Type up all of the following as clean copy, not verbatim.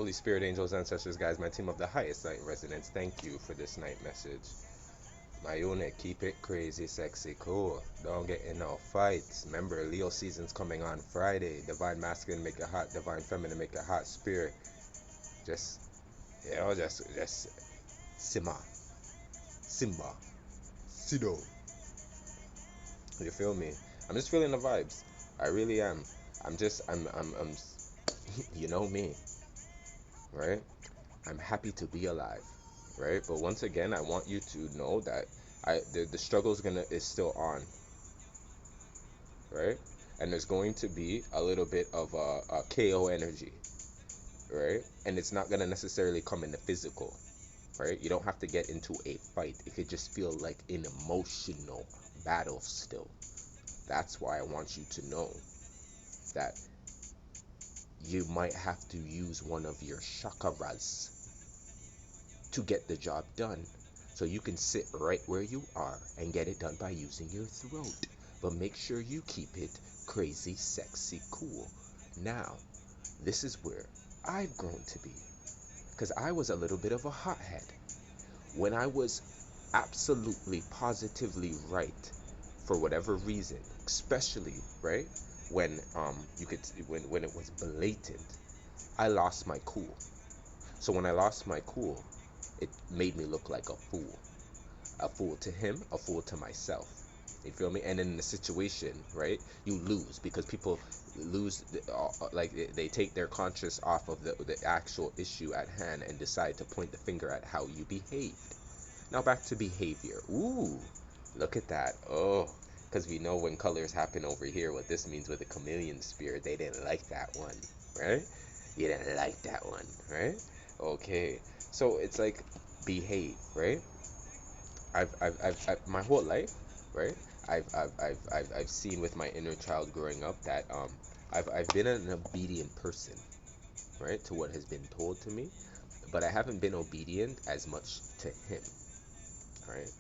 Holy Spirit, angels, ancestors, guys, my team of the highest light residents, thank you for this night message. My unit, keep it crazy, sexy, cool. Don't get in no fights. Remember, Leo season's coming on Friday. Divine masculine, make it hot. Divine feminine, make it hot. Spirit, just, just simmer, simba, sido. You feel me? I'm just feeling the vibes. I really am. I'm you know me, right? I'm happy to be alive, right? But once again, I want you to know that the struggle is still on, right? And there's going to be a little bit of a KO energy, right? And it's not gonna necessarily come in the physical, right? You don't have to get into a fight. It could just feel like an emotional battle still. That's why I want you to know that you might have to use one of your chakras to get the job done. So you can sit right where you are and get it done by using your throat. But make sure you keep it crazy, sexy, cool. Now, this is where I've grown to be. Because I was a little bit of a hothead. When I was absolutely, positively right for whatever reason, especially, right, when when it was blatant, I lost my cool. So when I lost my cool, it made me look like a fool to him, a fool to myself. You feel me? And in the situation, right, you lose because people lose, like they take their conscience off of the actual issue at hand and decide to point the finger at how you behaved. Now back to behavior. Ooh, look at that. Oh, because we know when colors happen over here, what this means with the chameleon spirit. They didn't like that one, right? You didn't like that one, right? Okay, so it's like behave, right? My whole life, right? I've seen with my inner child growing up that I've been an obedient person, right, to what has been told to me, but I haven't been obedient as much to him, right?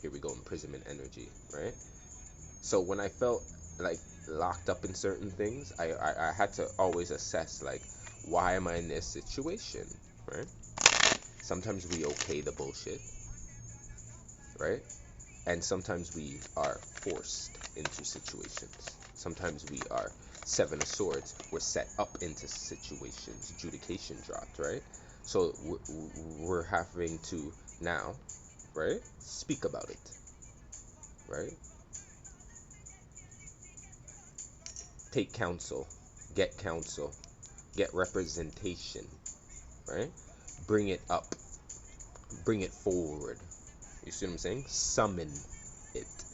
Here we go, imprisonment energy, right? So when I felt like locked up in certain things, I had to always assess like, why am I in this situation, right? Sometimes we okay the bullshit, right? And sometimes we are forced into situations. Sometimes we are seven of swords. We're set up into situations. Adjudication dropped, right? So we're having to now, right? Speak about it, right? Take counsel, get representation, right? Bring it up, bring it forward. You see what I'm saying? Summon it,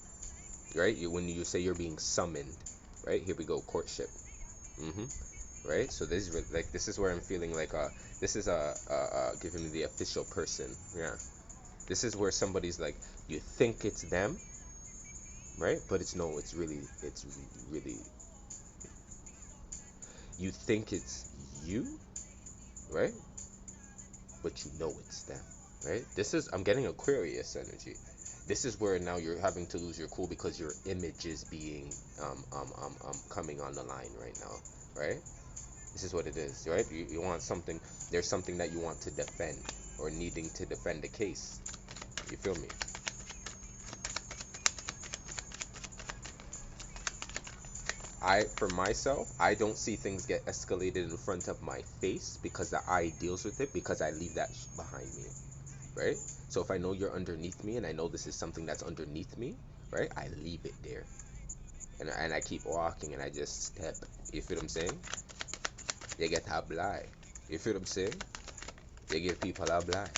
right? When you say you're being summoned, right? Here we go, courtship. Right? So this is where I'm feeling like this is giving me the official person. Yeah. This is where somebody's like, you think it's them, right? But it's really, you think it's you, right? But you know it's them, right? I'm getting Aquarius energy. This is where now you're having to lose your cool because your image is being coming on the line right now, right? This is what it is, right? You want something, there's something that you want to defend or needing to defend a case. You feel me? For myself, I don't see things get escalated in front of my face because the eye deals with it because I leave that behind me, right? So if I know you're underneath me and I know this is something that's underneath me, right? I leave it there. And I keep walking and I just step. You feel what I'm saying? You get a blind. You feel what I'm saying? You give people a blind.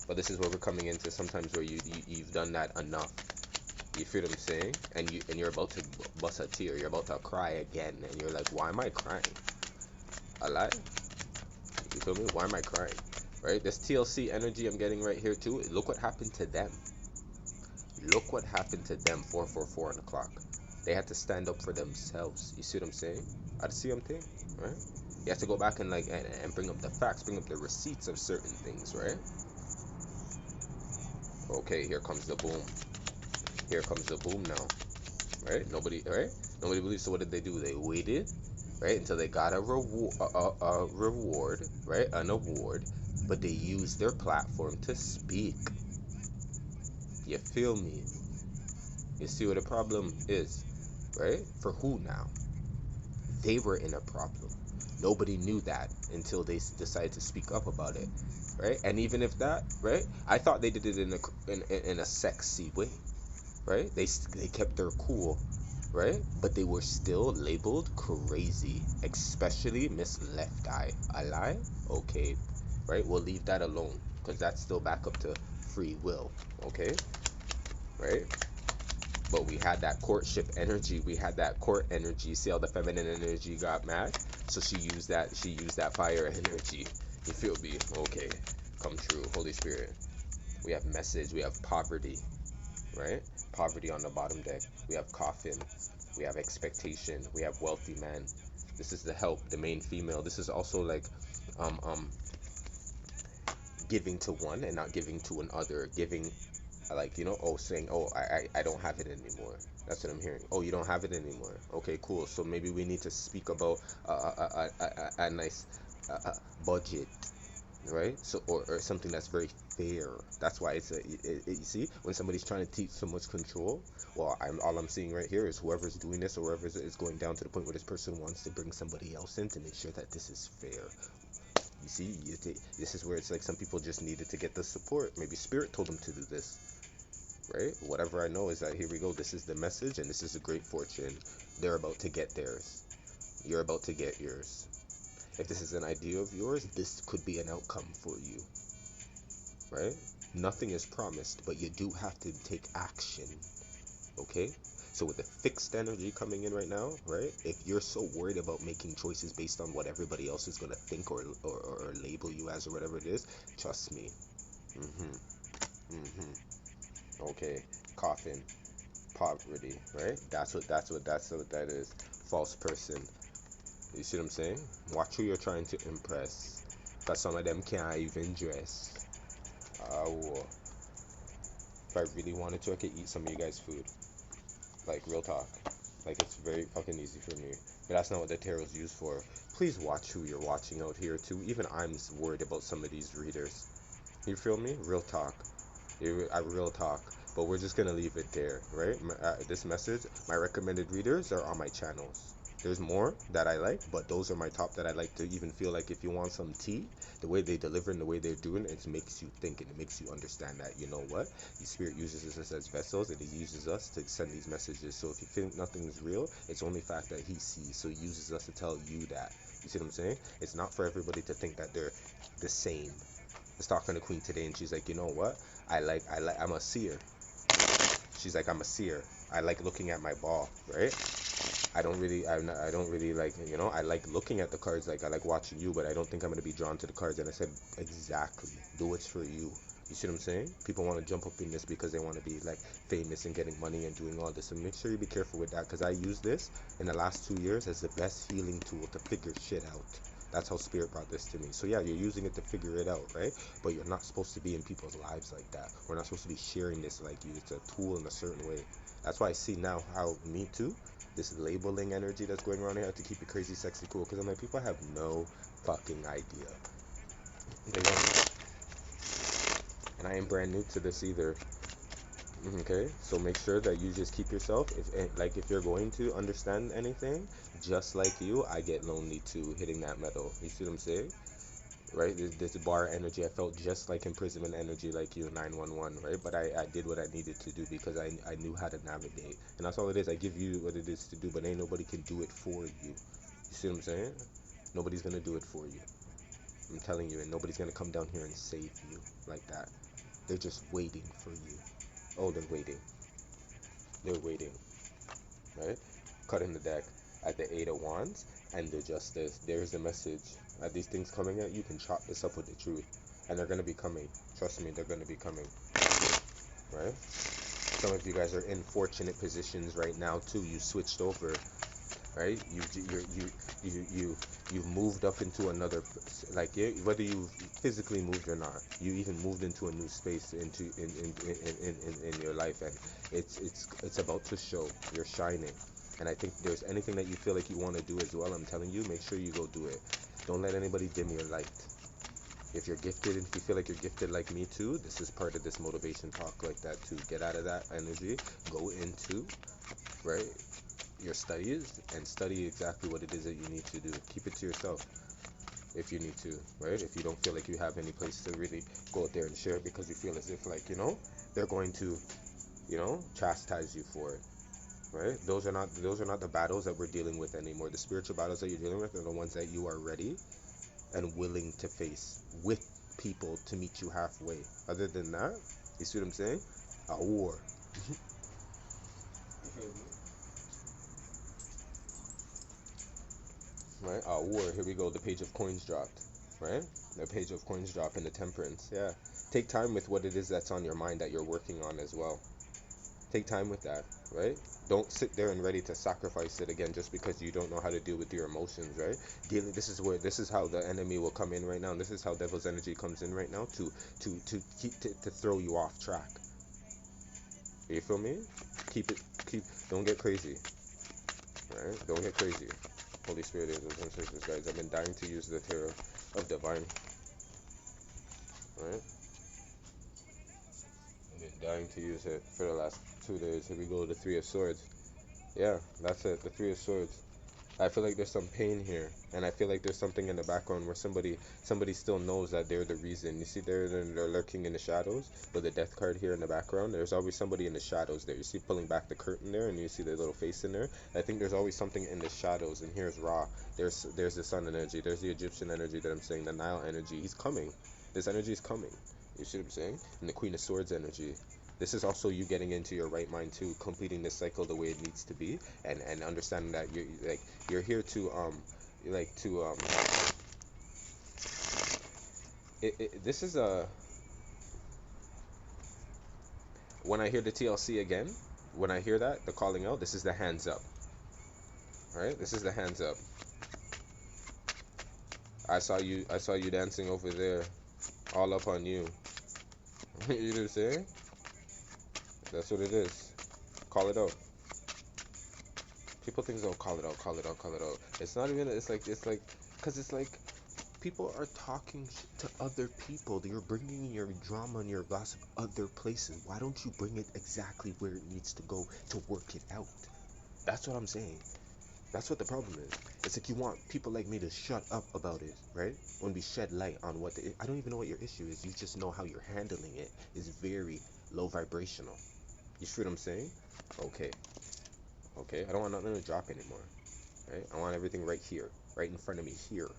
But this is where we're coming into sometimes where you've done that enough. You feel what I'm saying? And you're about to bust a tear. You're about to cry again, and you're like, why am I crying? A lie? You feel me? Why am I crying? Right? This TLC energy I'm getting right here too. Look what happened to them. Look what happened to them. 444 on the clock. They had to stand up for themselves. You see what I'm saying? I see what I'm saying, right? You have to go back and and bring up the facts, bring up the receipts of certain things, right? Okay, here comes the boom. Here comes the boom now, right? Nobody believes. So what did they do? They waited, right? Until they got a reward, right? An award, but they used their platform to speak. You feel me? You see what the problem is, right? For who now? They were in a problem. Nobody knew that until they decided to speak up about it, right? And even if that, right? I thought they did it in a sexy way, right? They kept their cool, right? But they were still labeled crazy, especially Miss Left Eye. A lie? Okay, right? We'll leave that alone because that's still back up to free will, okay? Right? But we had that courtship energy. We had that court energy. See how the feminine energy got mad? So she used that. She used that fire energy. You feel me? Okay, come true. Holy Spirit. We have message. We have poverty, right? Poverty on the bottom deck. We have coffin. We have expectation. We have wealthy man. This is the help, the main female. This is also like um um giving to one and not giving to another. Giving like oh, saying, oh, I don't have it anymore. That's what I'm hearing. Oh, you don't have it anymore. Okay, cool. So maybe we need to speak about a nice budget, right? So or something that's very fair. That's why you see, when somebody's trying to teach so much control, well, all I'm seeing right here is whoever's doing this or whoever is going down to the point where this person wants to bring somebody else in to make sure that this is fair. You see, this is where it's like some people just needed to get the support. Maybe spirit told them to do this, right? Whatever I know is that here we go. This is the message, and this is a great fortune. They're about to get theirs. You're about to get yours. If this is an idea of yours, this could be an outcome for you, right? Nothing is promised, but you do have to take action, okay? So with the fixed energy coming in right now, right? If you're so worried about making choices based on what everybody else is gonna think or label you as or whatever it is, trust me. Mm-hmm. Okay. Coffin. Poverty, right? That's what that is. False person. You see what I'm saying? Watch who you're trying to impress. Cause some of them can't even dress. Oh, if I really wanted to, I could eat some of you guys' food. Like real talk. Like it's very fucking easy for me. But that's not what the tarot's used for. Please watch who you're watching out here too. Even I'm worried about some of these readers. You feel me? Real talk. I real talk. But we're just gonna leave it there, right? This message, my recommended readers are on my channels. There's more that I like, but those are my top that I like to even feel like if you want some tea, the way they deliver and the way they're doing it, it makes you think and it makes you understand that, you know what? The spirit uses us as vessels and he uses us to send these messages. So if you think nothing is real, it's only fact that he sees. So he uses us to tell you that. You see what I'm saying? It's not for everybody to think that they're the same. I was talking to Queen today and she's like, you know what? I'm a seer. She's like, I'm a seer. I like looking at my ball, right? I don't really like, I like looking at the cards, like I like watching you, but I don't think I'm gonna be drawn to the cards. And I said, exactly, do what's for you. You see what I'm saying? People want to jump up in this because they want to be like famous and getting money and doing all this. And make sure you be careful with that because I use this in the last 2 years as the best healing tool to figure shit out. That's how spirit brought this to me. So yeah, you're using it to figure it out, right? But you're not supposed to be in people's lives like that. We're not supposed to be sharing this like you. It's a tool in a certain way. That's why I see now how me too, this labeling energy that's going around here, I have to keep it crazy, sexy, cool. Because I'm like, people have no fucking idea. They don't. And I ain't brand new to this either. Okay, so make sure that you just keep yourself. If you're going to understand anything, just like you, I get lonely too, hitting that metal. You see what I'm saying? Right? This bar energy, I felt just like imprisonment energy, like you, 911, right? But I did what I needed to do because I knew how to navigate. And that's all it is. I give you what it is to do, but ain't nobody can do it for you. You see what I'm saying? Nobody's gonna do it for you. I'm telling you, and nobody's gonna come down here and save you like that. They're just waiting for you. Oh, they're waiting. They're waiting, right? Cutting the deck at the Eight of Wands and the Justice. There's the message. Are these things coming at you? Can chop this up with the truth. And they're going to be coming. Trust me, they're going to be coming, right? Some of you guys are in fortunate positions right now too. You switched over, right? You've moved up into another, like, yeah, whether you physically moved or not, you even moved into a new space in your life, and it's about to show. You're shining. And I think there's anything that you feel like you want to do as well, I'm telling you, make sure you go do it. Don't let anybody dim your light. If you're gifted, if you feel like you're gifted like me too, this is part of this motivation talk like that too. Get out of that energy, go into, right, your studies and study exactly what it is that you need to do. Keep it to yourself if you need to, right? If you don't feel like you have any place to really go out there and share it because you feel as if like, they're going to, chastise you for it. Right? Those are not the battles that we're dealing with anymore. The spiritual battles that you're dealing with are the ones that you are ready and willing to face with people to meet you halfway. Other than that, you see what I'm saying? A war. Right? A war. Here we go. The page of coins dropped. Right? The page of coins drop in the temperance. Yeah. Take time with what it is that's on your mind that you're working on as well. Take time with that, right? Don't sit there and ready to sacrifice it again just because you don't know how to deal with your emotions, right? This is how the enemy will come in right now. And this is how devil's energy comes in right now to throw you off track. You feel me? Don't get crazy, right? Don't get crazy. Holy Spirit, angels, and sisters, guys, I've been dying to use the tarot of divine, right? I've been dying to use it for the last 2 days. Here we go, the Three of Swords. Yeah, that's it, the Three of Swords. I feel like there's some pain here, and I feel like there's something in the background where somebody still knows that they're the reason. You see, they're lurking in the shadows with the Death card here in the background. There's always somebody in the shadows there. You see, pulling back the curtain there, and you see their little face in there. I think there's always something in the shadows. And here's Ra. There's the Sun energy. There's the Egyptian energy that I'm saying. The Nile energy. He's coming. This energy is coming. You see what I'm saying? And the Queen of Swords energy. This is also you getting into your right mind too, completing this cycle the way it needs to be, and understanding that you're here to this is a when I hear the TLC again, when I hear that the calling out, this is the hands up. All right, this is the hands up. I saw you dancing over there, all up on you. You know what I'm saying? That's what it is. Call it out. People think, oh, call it out, call it out, call it out. It's not even, because it's like, people are talking to other people. You're bringing your drama and your gossip other places. Why don't you bring it exactly where it needs to go to work it out? That's what I'm saying. That's what the problem is. It's like you want people like me to shut up about it, right? When we shed light on I don't even know what your issue is. You just know how you're handling it is very low vibrational. You see what I'm saying? Okay. I don't want nothing to drop anymore. Right? I want everything right here, right in front of me, here.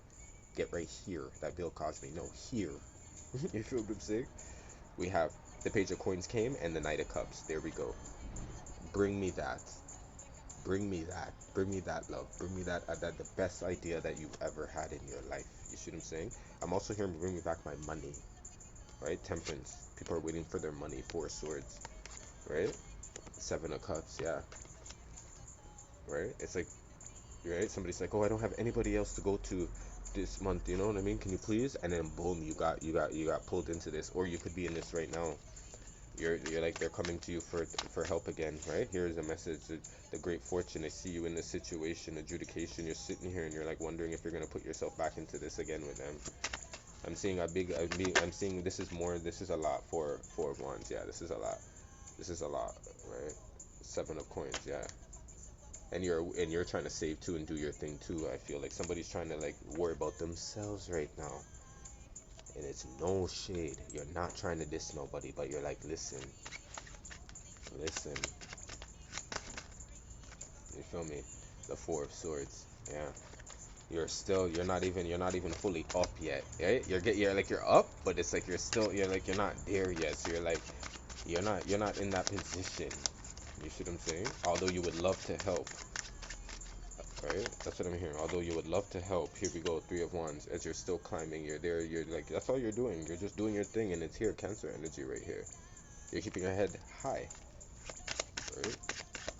Get right here. That Bill Cosby. No, here. You feel what I'm saying? We have the Page of Coins came and the Knight of Cups. There we go. Bring me that. Bring me that. Bring me that love. Bring me that the best idea that you've ever had in your life. You see what I'm saying? I'm also hearing bring me back my money. Right? Temperance. People are waiting for their money. Four of Swords. Right? Seven of Cups. Yeah. Right? It's like, right? Somebody's like, oh, I don't have anybody else to go to this month. You know what I mean? Can you please? And then boom, you got pulled into this, or you could be in this right now. You're like they're coming to you for help again, right? Here's a message: the great fortune. I see you in this situation, adjudication. You're sitting here and you're like wondering if you're gonna put yourself back into this again with them. I'm seeing I'm seeing this is more. This is a lot. Four of Wands. Yeah, this is a lot. This is a lot, right? Seven of Coins. Yeah. And you're trying to save too and do your thing too. I feel like somebody's trying to like worry about themselves right now, and it's no shade. You're not trying to diss nobody, but you're like, listen. You feel me? The Four of Swords. Yeah. You're not even fully up yet, right? You're up, but it's like you're not there yet. So you're like you're not in that position. You see what I'm saying? Although you would love to help. Right? That's what I'm hearing. Although you would love to help. Here we go, Three of Wands. As you're still climbing, you're there, you're like, that's all you're doing. You're just doing your thing, and it's here, Cancer energy right here. You're keeping your head high. Right?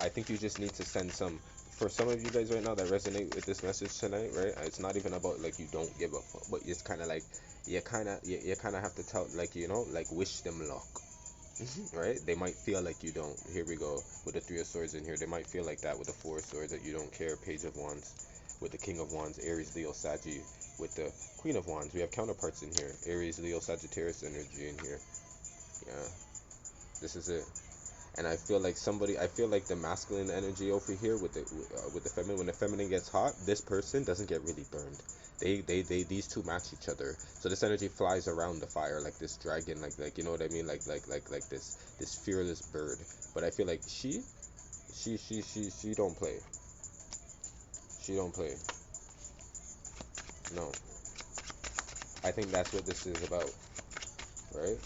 I think you just need to send for some of you guys right now that resonate with this message tonight, right? It's not even about like you don't give a fuck, but it's kind of like you kind of have to tell, like, like wish them luck. right? They might feel like you don't. Here we go with the Three of Swords in here. They might feel like that with the Four of Swords, that you don't care. Page of Wands with the King of Wands, Aries, Leo, Saggy with the Queen of Wands. We have counterparts in here. Aries, Leo, Sagittarius energy in here. Yeah, this is it. And I feel like I feel like the masculine energy over here with the feminine. When the feminine gets hot, this person doesn't get really burned. These two match each other. So this energy flies around the fire like this dragon, like you know what I mean, like this fearless bird. But I feel like she don't play. She don't play. No, I think that's what this is about, right?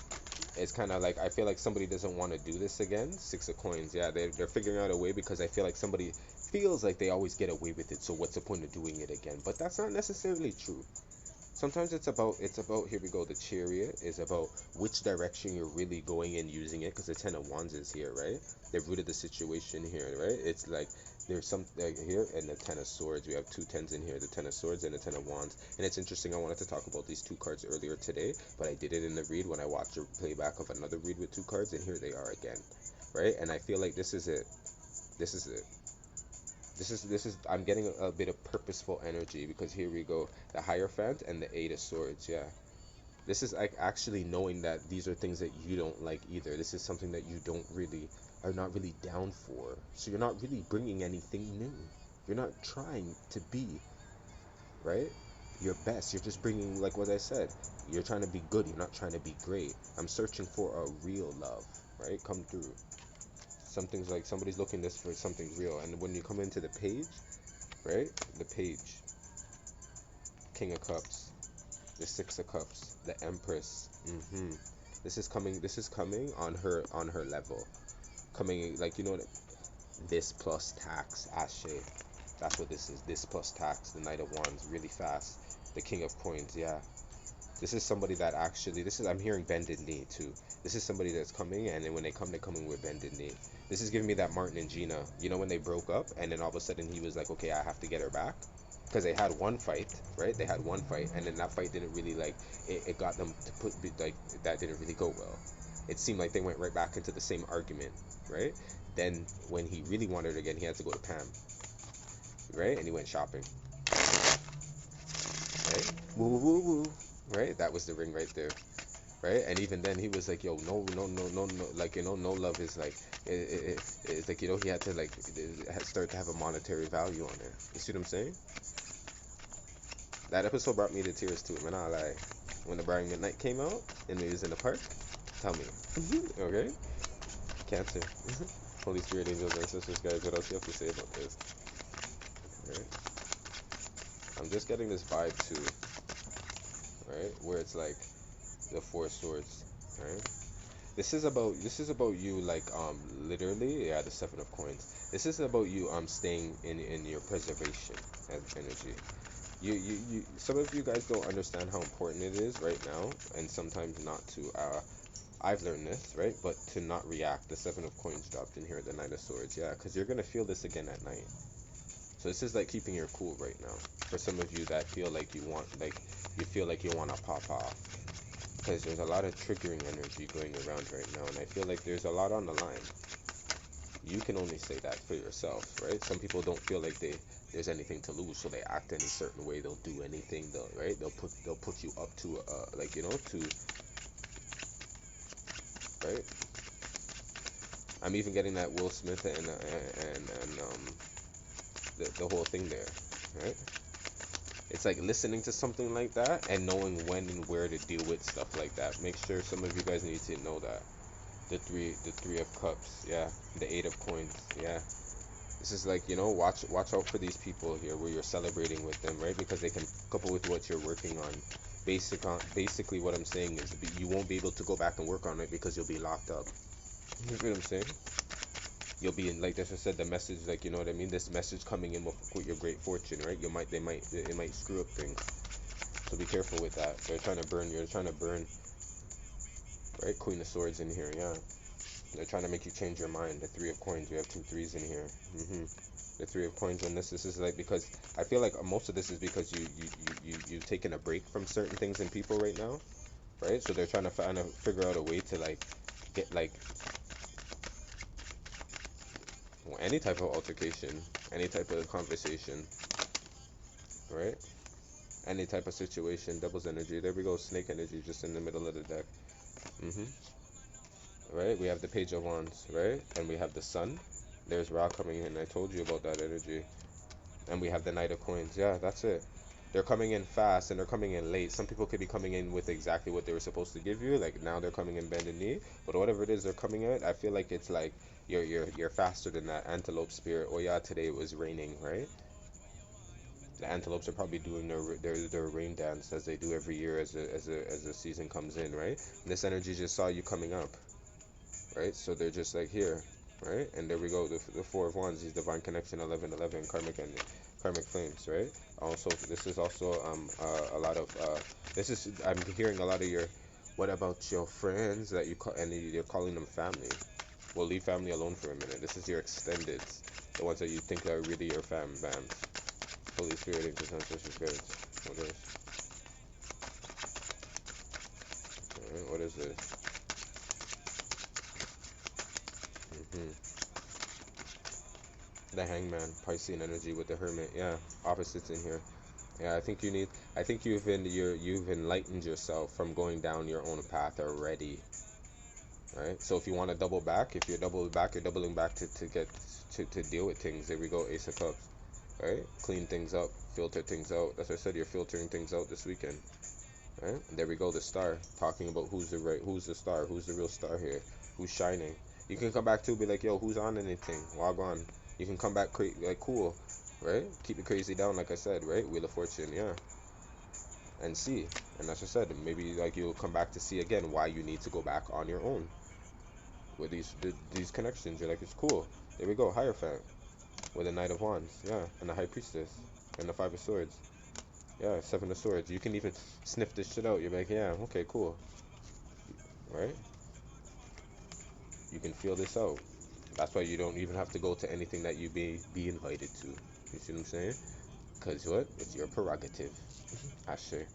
It's kind of like I feel like somebody doesn't want to do this again. Six of Coins, yeah, they're figuring out a way because I feel like somebody feels like they always get away with it. So what's the point of doing it again? But that's not necessarily true. Sometimes it's about here we go. The Chariot is about which direction you're really going and using it, because the Ten of Wands is here, right? They've rooted the situation here, right? It's like there's some like here, and the Ten of Swords. We have two tens in here, the Ten of Swords and the Ten of Wands. And it's interesting. I wanted to talk about these two cards earlier today, but I did it in the read when I watched a playback of another read with two cards, and here they are again, right? And I feel like this is it. This is it. This is I'm getting a bit of purposeful energy, because here we go, the Hierophant and the Eight of Swords. Yeah, this is like actually knowing that these are things that you don't like either. This is something that you don't really are not really down for. So you're not really bringing anything new. You're not trying to be right your best. You're just bringing, like what I said, you're trying to be good. You're not trying to be great. I'm searching for a real love, right? Come through. Something's like somebody's looking this for something real. And when you come into the page, right? The page, King of Cups, the Six of Cups, the Empress. This is coming. This is coming on her level. Coming like you know this plus tax, Ashe. That's what this is. This plus tax. The Knight of Wands, really fast. The King of Coins. Yeah. This is somebody that actually. This is. I'm hearing bended knee too. This is somebody that's coming, and then when they come, they're coming with bended knee. This is giving me that Martin and Gina. You know when they broke up, and then all of a sudden he was like, okay, I have to get her back, because they had one fight, right? They had one fight, and then that fight didn't really like. It got them to put like that didn't really go well. It seemed like they went right back into the same argument, right? Then when he really wanted her again, he had to go to Pam, right? And he went shopping, right? Woo woo woo woo, right? That was the ring right there, right? And even then he was like, yo, no, no, no, no, no, like, you know, no love is like, it's like, you know, he had to like start to have a monetary value on it. You see what I'm saying? That episode brought me to tears too, man. I lie. When the Brian Midnight came out and he was in the park, tell me, okay? Cancer. Holy Spirit, angels, ancestors, guys, what else you have to say about this? Right? I'm just getting this vibe too, right? Where it's like the Four Swords, right? This is about you like literally, yeah, the Seven of Coins. This is about you staying in your preservation as energy. Some of you guys don't understand how important it is right now, and sometimes not to I've learned this, right? But to not react. The Seven of Coins dropped in here, the Knight of Swords, yeah, because you're gonna feel this again at night. So this is like keeping your cool right now. For some of you that feel like you feel like you want to pop off, because there's a lot of triggering energy going around right now, and I feel like there's a lot on the line. You can only say that for yourself, right? Some people don't feel like there's anything to lose, so they act any certain way. They'll do anything. They'll put you up to like you know to right. I'm even getting that Will Smith and the whole thing there, right? It's like listening to something like that and knowing when and where to deal with stuff like that. Make sure some of you guys need to know that. The three of cups, yeah. The Eight of Coins, yeah. This is like, you know, watch out for these people here where you're celebrating with them, right? Because they can couple with what you're working on. Basically what I'm saying is you won't be able to go back and work on it because you'll be locked up. You know what I'm saying? You'll be in, like I said, the message, like, you know what I mean, this message coming in with your great fortune, right? It might screw up things, so be careful with that. You're trying to burn, right? Queen of Swords in here, yeah. They're trying to make you change your mind. The Three of Coins, we have two threes in here. The Three of Coins on this is like, because I feel like most of this is because you've taken a break from certain things and people right now, right? So they're trying to figure out a way to like get like any type of altercation, any type of conversation, right? Any type of situation, devil's energy. There we go, snake energy just in the middle of the deck. hmm Right? We have the page of wands, right? And we have the sun. There's Ra coming in. I told you about that energy. And we have the knight of coins. Yeah, that's it. They're coming in fast and they're coming in late. Some people could be coming in with exactly what they were supposed to give you. Like now they're coming in bend and knee. But whatever it is they're coming at, I feel like it's like you're faster than that antelope spirit. Oh yeah, today it was raining, right? The antelopes are probably doing their rain dance as they do every year as the season comes in, right? And this energy just saw you coming up, right? So they're just like here, right? And there we go, the four of wands, these divine connection, 1111, karmic and karmic flames, right? Also, this is also a lot of this is I'm hearing a lot of your what about your friends that you call and you're calling them family. Well, leave family alone for a minute. This is your extended, the ones that you think are really your fams. Holy Spirit, angels, ancestors, spirits. What is? Alright, what is this? hmm The hangman, Piscean energy with the hermit. Yeah, opposites in here. Yeah, I think you need. I think you've enlightened yourself from going down your own path already. Right. So if you want to double back, if you're double back, you're doubling back to get to deal with things. There we go, Ace of Cups. Right. Clean things up, filter things out. That's what I said. You're filtering things out this weekend. Right. There we go, the star. Talking about who's the star, who's the real star here, who's shining. You can come back to be like, yo, who's on anything? Log on. You can come back like cool, right? Keep it crazy down, like I said, right? Wheel of Fortune, yeah, and see. And that's what I said. Maybe like you'll come back to see again why you need to go back on your own with these connections. You're like, it's cool. There we go, Hierophant with the Knight of Wands, yeah, and the High Priestess and the Five of Swords. Yeah, Seven of Swords. You can even sniff this shit out. You're like, yeah, okay, cool. Right? You can feel this out. That's why you don't even have to go to anything that you be invited to. You see what I'm saying? Because what? It's your prerogative. Ashe.